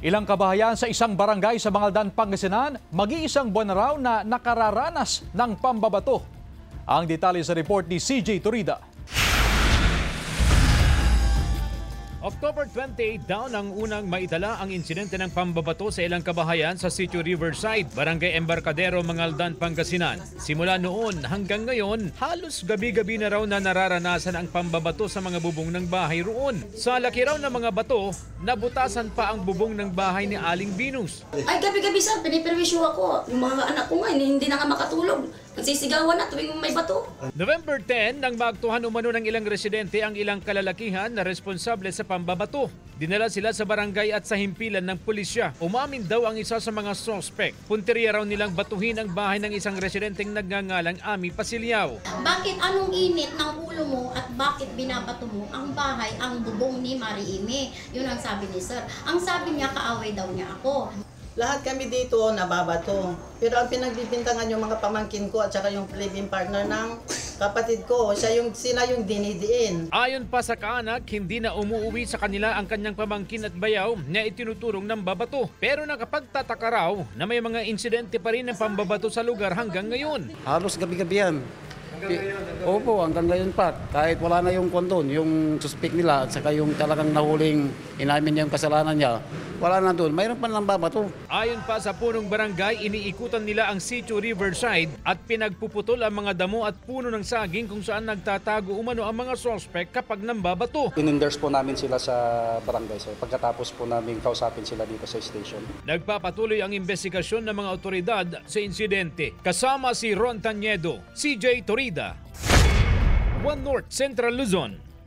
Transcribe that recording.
Ilang kabahayan sa isang barangay sa Mangaldan, Pangasinan, mag-iisang buwan na raw na nakararanas ng pambabato. Ang detalye sa report ni CJ Torida. October 28 daw nang unang maitala ang insidente ng pambabato sa ilang kabahayan sa Sitio Riverside, Barangay Embarcadero, Mangaldan, Pangasinan. Simula noon hanggang ngayon, halos gabi-gabi na raw na nararanasan ang pambabato sa mga bubong ng bahay roon. Sa laki raw ng mga bato, nabutasan pa ang bubong ng bahay ni Aling Venus. Ay, gabi-gabi sir, piniperwisyo ako. Yung mga anak ko nga, hindi na nga makatulog. Nagsisigawan na tuwing may bato. November 10, nang maagtuhan umano ng ilang residente ang ilang kalalakihan na responsable sa pambabato. Dinala sila sa barangay at sa himpilan ng pulisya. Umamin daw ang isa sa mga sospek. Punteriya raw nilang batuhin ang bahay ng isang residenteng nagngangalang Ami Pasilyao. Bakit anong init ng ulo mo at bakit binabato mo ang bahay, ang bubong ni Mariime? Yun ang sabi ni sir. Ang sabi niya, kaaway daw niya ako. Lahat kami dito nababato. Pero ang pinagbibintangan yung mga pamangkin ko at saka yung living partner ng kapatid ko, sila yung dinidiin. Ayon pa sa kaanak, hindi na umuuwi sa kanila ang kanyang pamangkin at bayaw na itinuturong ng babato. Pero nakapagtataka raw na may mga insidente pa rin ng pambabato sa lugar hanggang ngayon. Halos gabi-gabi yan. Opo, hanggang ngayon pa. Kahit wala na yung kondon, yung suspect nila at saka yung talagang nahuling inamin niya yung kasalanan niya, wala na doon. Mayroon pa lang babato. Ayon pa sa punong barangay, iniikutan nila ang Sitio Riverside at pinagpuputol ang mga damo at puno ng saging kung saan nagtatago umano ang mga suspect kapag nambabato. In-endorse po namin sila sa barangay, sir. Pagkatapos po namin kausapin sila dito sa station. Nagpapatuloy ang investigasyon ng mga otoridad sa insidente. Kasama si Ron Taniedo, CJ Torida, One North Central Luzon.